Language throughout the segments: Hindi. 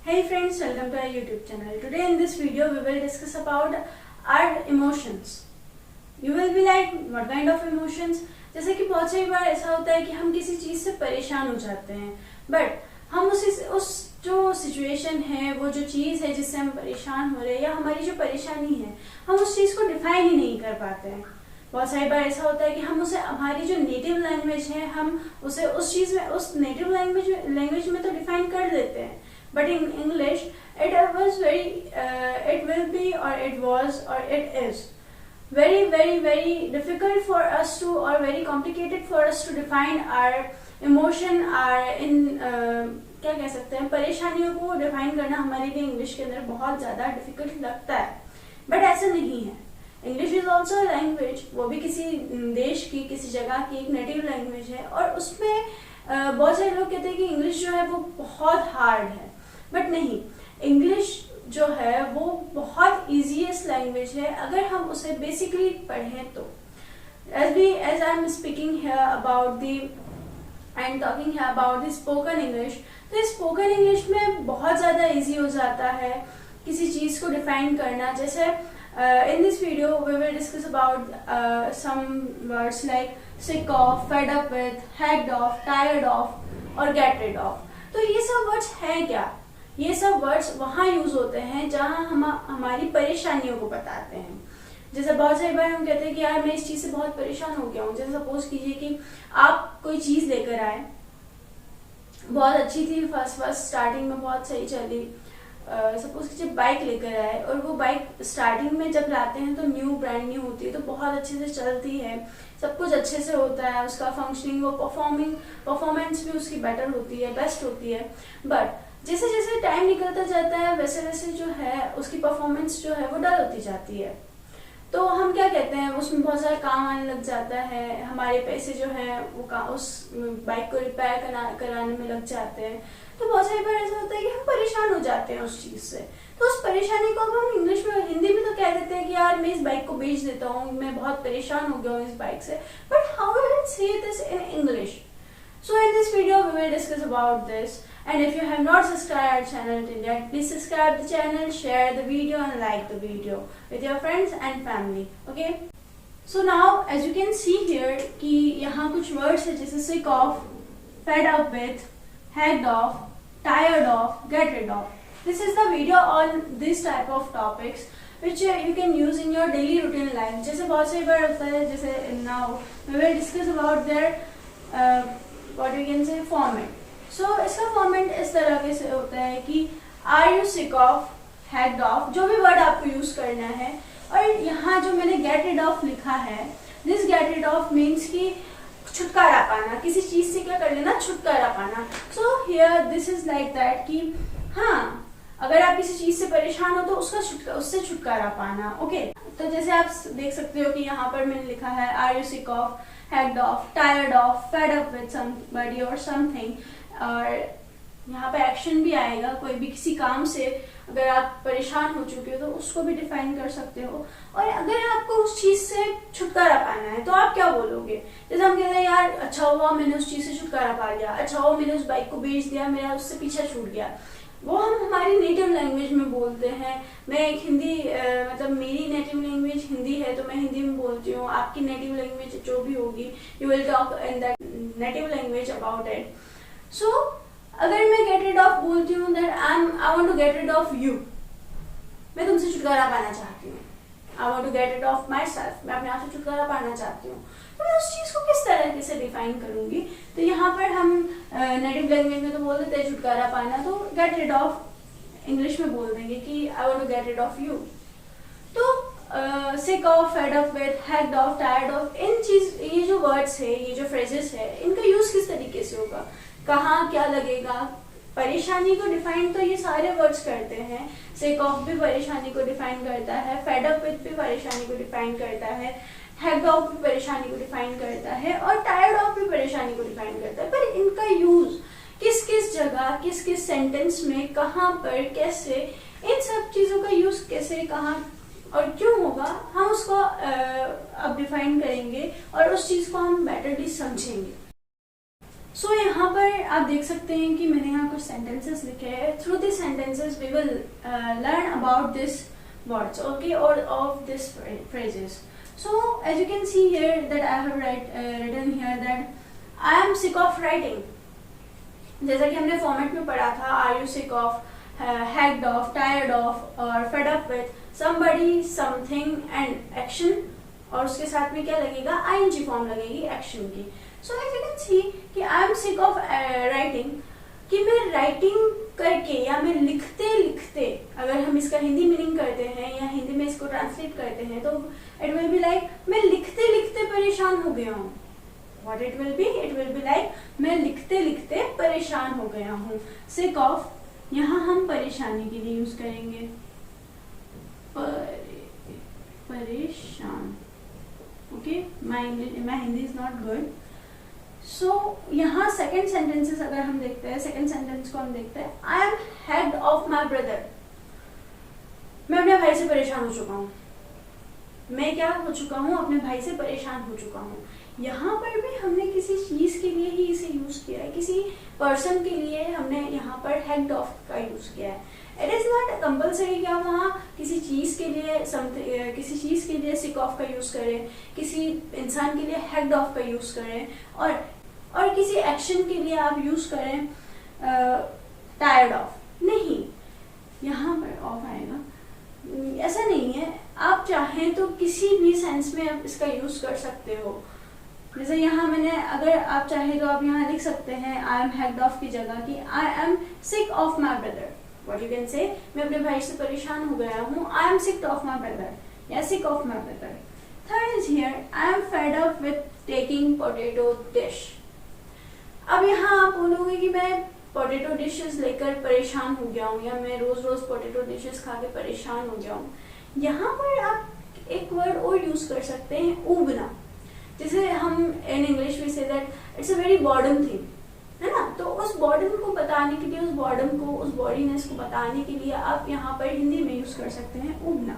Hey friends, welcome to our YouTube channel. Today in this video we will discuss about our emotions. You will be like, what kind of emotions? जैसे कि बहुत सारी बार ऐसा होता है कि हम किसी चीज से परेशान हो जाते हैं, बट हम उस जो सिचुएशन है, वो जो चीज है जिससे हम परेशान हो रहे हैं या हमारी जो परेशानी है, हम उस चीज को डिफाइन ही नहीं कर पाते हैं। बहुत सारी बार ऐसा होता है कि हम उसे हमारी जो नेटिव लैंग्वेज है, हम उसे उस चीज में, उस नेटिव लैंग्वेज में तो डिफाइन कर देते हैं, but in English it was very it will be, or it was, or it is very difficult for us to, or very complicated for us to define our emotion, our क्या कह सकते हैं, परेशानियों को डिफाइन करना हमारे लिए इंग्लिश के अंदर बहुत ज़्यादा डिफिकल्ट लगता है, बट ऐसा नहीं है। इंग्लिश इज ऑल्सो लैंग्वेज, वो भी किसी देश की, किसी जगह की एक नेटिव लैंग्वेज है, और उसमें बहुत सारे लोग कहते हैं कि इंग्लिश जो है वो बहुत हार्ड है, बट नहीं, इंग्लिश जो है वो बहुत इजीएस्ट लैंग्वेज है अगर हम उसे बेसिकली पढ़ें तो। As I am speaking here about the spoken English, तो स्पोकन इंग्लिश में बहुत ज़्यादा इजी हो जाता है किसी चीज़ को डिफाइन करना। जैसे in this video we will discuss about some words like sick of, fed up with, hacked off, tired of और get rid of। तो ये सब वर्ड्स हैं क्या? ये सब वर्ड्स वहाँ यूज होते हैं जहाँ हम हमारी परेशानियों को बताते हैं। जैसे बहुत सारी बार हम कहते हैं कि यार मैं इस चीज से बहुत परेशान हो गया हूँ। जैसे सपोज कीजिए कि आप कोई चीज लेकर आए, बहुत अच्छी थी, फर्स्ट स्टार्टिंग में बहुत सही चली। सपोज कीजिए बाइक लेकर आए, और वो बाइक स्टार्टिंग में जब लाते हैं तो ब्रांड न्यू होती है, तो बहुत अच्छे से चलती है, सब कुछ अच्छे से होता है, उसका फंक्शनिंग, वो परफॉर्मेंस भी उसकी बेटर होती है, बेस्ट होती है। बट जैसे जैसे टाइम निकलता जाता है वैसे वैसे जो है उसकी परफॉर्मेंस जो है वो डल होती जाती है। तो हम क्या कहते हैं, उसमें बहुत सारा काम आने लग जाता है, हमारे पैसे जो है वो उस बाइक को रिपेयर कराने में लग जाते हैं। तो बहुत सारी बार ऐसा होता है कि हम परेशान हो जाते हैं उस चीज से। तो उस परेशानी को अब हम इंग्लिश में, हिंदी में तो कह देते हैं कि यार मैं इस बाइक को बेच देता हूँ, मैं बहुत परेशान हो गया हूँ इस बाइक से। बट हाउ विल वी से this in English? So in this video we will discuss about this, and if you have not subscribed our channel till yet, please subscribe the channel, share the video and like the video with your friends and family. Okay? So now as you can see here कि यहाँ कुछ words है जैसे sick of, fed up with, hacked off, tired of, get rid of. This is the video on this type of topics which you can use in your daily routine life. जैसे बहुत सारी बार होता है, जैसे now we will discuss about their what we can say format. So इसका format इस तरह के से होता है कि are you sick of, hacked off, जो भी word आपको use करना है। और यहाँ जो मैंने get rid of लिखा है, this get rid of means कि छुटकारा पाना, किसी चीज से क्या कर लेना, छुटकारा पाना। So here this is like that कि हाँ, अगर आप किसी चीज से परेशान हो तो उससे छुटकारा पाना। ओके, तो जैसे आप देख सकते हो कि यहाँ पर मैंने लिखा है are you sick of, hacked off, tired of, fed up with somebody or something। और यहाँ पे एक्शन भी आएगा, कोई भी किसी काम से अगर आप परेशान हो चुके हो तो उसको भी डिफाइन कर सकते हो। और अगर आपको उस चीज से छुटकारा पाना है तो आप क्या बोलोगे? जैसे हम कहते हैं यार अच्छा हुआ मैंने उस चीज से छुटकारा पा लिया, अच्छा हुआ मैंने उस बाइक को बेच दिया, मेरा उससे पीछा छूट गया। वो हम हमारी नेटिव लैंग्वेज में बोलते हैं। मैं एक हिंदी मतलब मेरी नेटिव लैंग्वेज हिंदी है तो मैं हिंदी में बोलती हूँ, आपकी नेटिव लैंग्वेज जो भी होगी you will talk in that native language about it. So अगर मैं गेट रिड ऑफ बोलती हूँ that I want to get rid of you, मैं तुमसे छुटकारा पाना चाहती हूँ। I want to get rid of myself, मैं अपने आप से छुटकारा पाना चाहती हूँ। तो मैं उस चीज को किस तरह से डिफाइन करूंगी? तो यहाँ पर हम नेटिव लैंग्वेज में तो बोल देते हैं छुटकारा पाना, तो गेट रिड ऑफ इंग्लिश में बोल देंगे कि I want to get rid of you. तो sick of, fed up with, hacked off, tired of, ये जो वर्ड्स है, ये जो फ्रेजेस है, इनका यूज किस तरीके से होगा, कहाँ क्या लगेगा? परेशानी को डिफाइन तो ये सारे वर्ड्स करते हैं। सिक ऑफ भी परेशानी को डिफाइन करता है, फेड अप विद भी परेशानी को डिफाइन करता है, हैक्ड ऑफ भी परेशानी को डिफाइन करता है, और टायर्ड ऑफ भी परेशानी को डिफाइन करता है। पर इनका यूज किस किस जगह, किस किस सेंटेंस में, कहाँ पर, कैसे, इन सब चीजों का यूज कैसे, कहाँ और क्यों होगा, हम उसको अब डिफाइन करेंगे और उस चीज को हम बेटरली समझेंगे। सो यहाँ पर आप देख सकते हैं कि मैंने यहाँ कुछ सेंटेंसेस लिखे हैं. Through this sentences we will learn about this words, okay, और of this phrases. So as you can see here that I have written here that I am sick of writing. जैसा कि हमने फॉर्मेट में पढ़ा था, are you sick of, hacked off, tired of और fed up with somebody, something and action, और उसके साथ में क्या लगेगा, आईएनजी फॉर्म लगेगी एक्शन की. So as you can see कि I am sick of writing, कि मैं राइटिंग करके या मैं लिखते लिखते, अगर हम इसका हिंदी मीनिंग करते हैं या हिंदी में इसको ट्रांसलेट करते हैं तो इट विल बी लाइक मैं लिखते लिखते परेशान हो गया हूँ. What it will be? It will be like मैं लिखते लिखते परेशान हो गया हूँ. सिक ऑफ यहाँ हम परेशानी के लिए यूज करेंगे, परेशान. Okay, my Hindi is not good. So यहाँ सेकेंड सेंटेंसेस अगर हम देखते हैं, सेकेंड सेंटेंस को हम देखते हैं, I am hacked off my brother. मैं अपने भाई से परेशान हो चुका हूँ. मैं क्या हो चुका हूँ, अपने भाई से परेशान हो चुका हूँ. यहाँ पर भी हमने किसी चीज के लिए ही इसे यूज किया है, किसी पर्सन के लिए हमने यहाँ पर हैग्ड ऑफ का यूज किया है. इट इज नॉट कंपल्सरी कि आप वहाँ किसी चीज के लिए सिक ऑफ का यूज करें, किसी इंसान के लिए हैग्ड ऑफ का यूज करें, और किसी एक्शन के लिए आप यूज करें टायर्ड ऑफ. नहीं, यहाँ पर ऑफ आएगा, ऐसा नहीं है. आप चाहें तो किसी भी सेंस में आप इसका यूज कर सकते हो. जैसे यहाँ मैंने, अगर आप चाहे तो आप यहाँ लिख सकते हैं आई एम हैग्ड ऑफ की जगह कि I am sick of my brother. What you can say, मैं अपने भाई से परेशान हो गया हूँ, I am sick of my brother या sick of my brother. Third is here I am fed up with taking potato dish. अब यहाँ आप बोलोगे कि मैं पोटैटो डिशेस लेकर परेशान हो गया हूँ, या मैं रोज रोज पोटैटो डिशेस खा के परेशान हो गया हूँ. यहाँ पर आप एक वर्ड और यूज कर सकते हैं, ऊबना. जैसे हम इन इंग्लिश में say that it's a very boredom thing, है ना. तो उस बॉर्डम को बताने के लिए, उस बॉर्डम को, उस बॉडीनेस को बताने के लिए आप यहाँ पर हिंदी में यूज कर सकते हैं ऊबना.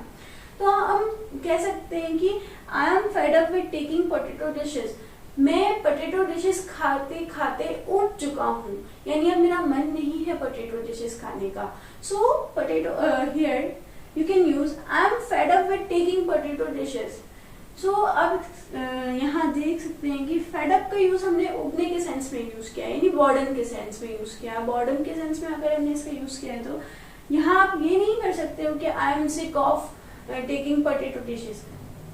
तो हम कह सकते हैं कि I am fed up with taking potato dishes. मैं पोटैटो डिशेस खाते खाते ऊब चुका हूँ, यानी अब मेरा मन नहीं है पोटैटो डिशेस खाने का. So potato here you can use I am fed up with taking potato dishes. So अब यहाँ देख सकते हैं कि fed up का यूज हमने उबने के सेंस में यूज किया है, यानी बॉर्डन के सेंस में यूज किया. बॉर्डन के सेंस में अगर हमने इसका यूज किया है तो यहाँ आप ये नहीं कर सकते हो कि I am sick of taking potato dishes.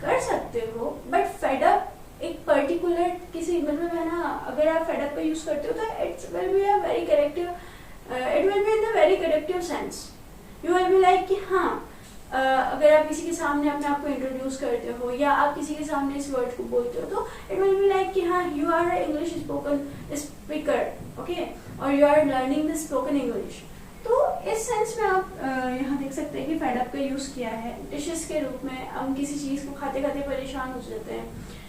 कर सकते हो, बट fed up एक पर्टिकुलर किसी, मतलब है ना, अगर आप fed up का यूज करते हो तो it will be a very corrective, it will be in the very corrective sense. You will be like कि हाँ, अगर आप किसी के सामने अपने आप को इंट्रोड्यूस करते हो या आप किसी के सामने इस वर्ड को बोलते हो तो इट विल बी लाइक कि हाँ, you are a English spoken speaker, okay, और you are learning the spoken English. तो इस सेंस में आप यहाँ देख सकते हैं कि फेड अप का यूज किया है डिशेस के रूप में. हम किसी चीज को खाते खाते परेशान हो जाते हैं.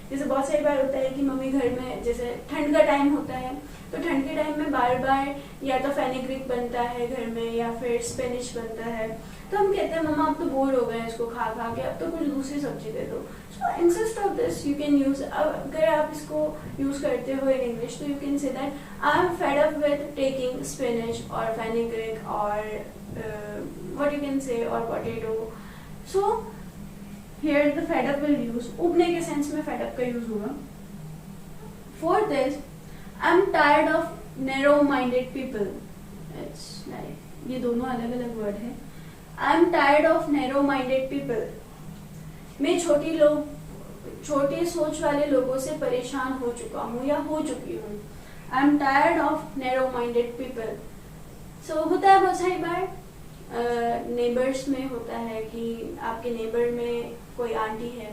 जैसे बहुत सारी बार होता है कि मम्मी घर में, जैसे ठंड का टाइम होता है तो ठंड के टाइम में बार बार या तो फेनिग्रिक बनता है घर में या फिर स्पेनिश बनता है, तो हम कहते हैं मम्मा अब तो बोर हो गए इसको खा खा के, अब तो कुछ दूसरी सब्जी दे दो. So instead of this you can use, अगर आप इसको यूज करते हो इन इंग्लिश तो you can say that I am fed up with taking spinach और फेनिग्रिक और व्हाट यू कैन से और potato. So here the fed up will use, उबने के सेंस में फेड अप का यूज होगा. For this I am tired of narrow minded people. It's like ये दोनों अलग अलग वर्ड है. आई am tired of narrow minded people. मैं छोटे सोच वाले लोगों से परेशान हो चुका हूँ या हो चुकी हूँ. I am tired of narrow minded people. So होता है बहुत सारी बार नेबर्स में होता है कि आपके नेबर में कोई आंटी है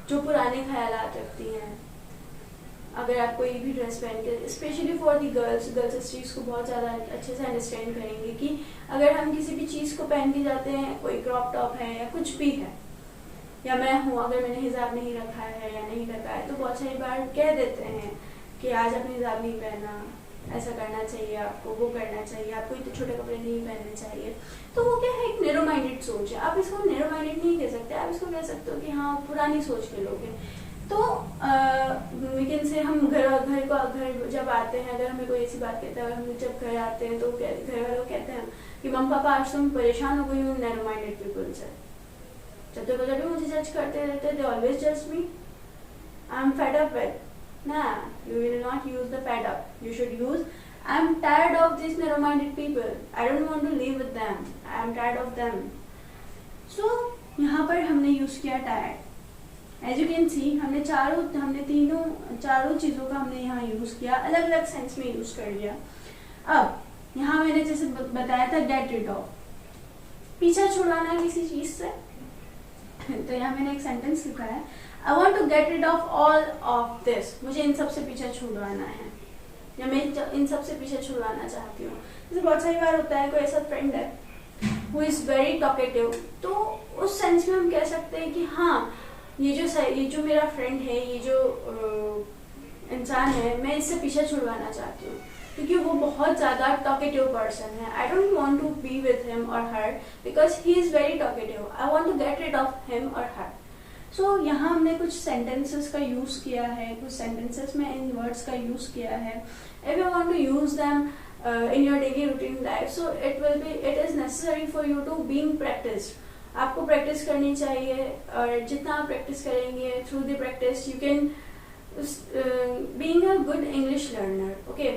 जो पुराने ख्यालात रखती हैं. अगर आप कोई भी ड्रेस पहन के, स्पेशली फॉर दी गर्ल्स इस चीज़ को बहुत ज़्यादा अच्छे से अंडरस्टैंड करेंगे कि अगर हम किसी भी चीज़ को पहन के जाते हैं, कोई क्रॉप टॉप है या कुछ भी है, या मैं हूँ अगर मैंने हिजाब नहीं रखा है या नहीं रखा है तो बहुत सारी बार कह देते हैं कि आज आपने हिजाब नहीं पहना, ऐसा करना चाहिए आपको, वो करना चाहिए, आपको इतने छोटे कपड़े नहीं पहनने चाहिए. तो वो क्या है, एक नैरो माइंडेड सोच है. आप इसको नैरो माइंडेड नहीं कह सकते, आप इसको कह सकते हो कि हाँ पुरानी सोच के लोग हैं. तो वी कैन से हम घर जब आते हैं, अगर हमें कोई ऐसी बात कहता है और हम जब घर आते हैं तो घर वालों कहते हैं कि मम्मी पापा आज तुम परेशान हो गई हो नैरो माइंडेड पीपल से। जब भी मुझे जज करते रहते, दे ऑलवेज जज me, I am fed up with. Nah, you will not use the fed up. You should use, I'm tired of these narrow-minded people. I don't want to live with them. I am tired of them. So यहाँ पर हमने यूज किया tired. As you can see, हमने चारों चीजों का हमने यहाँ यूज किया, अलग अलग सेंस में यूज कर लिया। अब यहाँ मैंने जैसे बताया था get rid of, पीछा छुड़वाना किसी चीज से। तो यहाँ मैंने एक सेंटेंस लिखा है, I want to get rid of all of this. मुझे इन सब से पीछा छुड़वाना है, या मैं इन सब से पीछा छुड़वाना चाहती हूँ। जैसे बहुत सारी बार होता है कोई ऐसा फ्रेंड है who is very talkative, तो उस सेंस में हम कह सकते हैं कि हाँ ये जो मेरा फ्रेंड है, ये जो इंसान है, मैं इससे पीछा छुड़वाना चाहती हूँ क्योंकि वो बहुत ज़्यादा टॉकेटिव पर्सन है। I don't want to be with him और her because he is very talkative. I want to get rid of him और हर। सो यहाँ हमने कुछ सेंटेंसेस का यूज़ किया है, कुछ सेंटेंसेस में इन वर्ड्स का यूज़ किया है। If you want to use them in your daily routine life, so it is necessary for you to being practiced. आपको प्रैक्टिस करनी चाहिए और जितना आप प्रैक्टिस करेंगे, through the practice you can being a good English learner. Okay,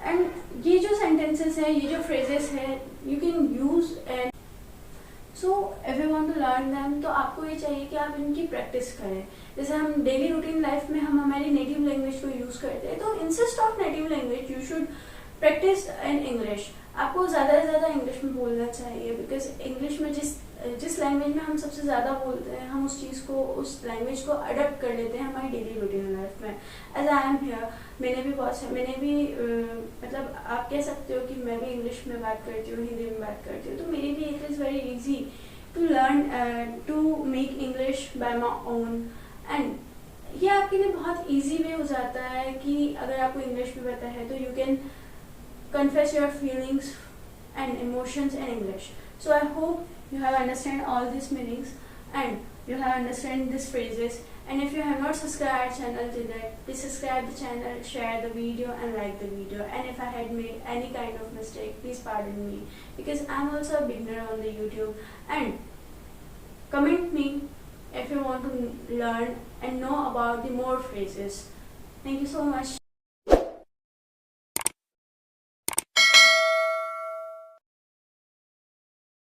and ये जो सेंटेंसेस हैं, ये जो फ्रेजेस हैं, you can use and so if you want to learn them, तो आपको ये चाहिए कि आप इनकी प्रैक्टिस करें। जैसे हम डेली रूटीन लाइफ में हम हमारी नेटिव लैंग्वेज को यूज करते हैं, तो instead of native language you should practice in English. आपको ज़्यादा से ज़्यादा इंग्लिश में बोलना चाहिए बिकॉज इंग्लिश में जिस लैंग्वेज में हम सबसे ज़्यादा बोलते हैं, हम उस चीज़ को, उस लैंग्वेज को अडॉप्ट कर लेते हैं हमारी डेली रूटीन लाइफ में। एज आई एम हियर, मैंने भी मतलब आप कह सकते हो कि मैं भी इंग्लिश में बात करती हूँ, हिंदी में बात करती हूँ, तो मेरे लिए it is very easy to learn to make English by my own. And ये आपके लिए बहुत ईजी वे हो जाता है कि अगर आपको इंग्लिश में पता है तो you can confess your feelings and emotions in English. So I hope you have understand all these meanings and you have understand these phrases. And if you have not subscribed our channel to that, please subscribe the channel, share the video and like the video. And if I had made any kind of mistake, please pardon me because I'm also a beginner on the YouTube. And comment me if you want to learn and know about the more phrases. Thank you so much.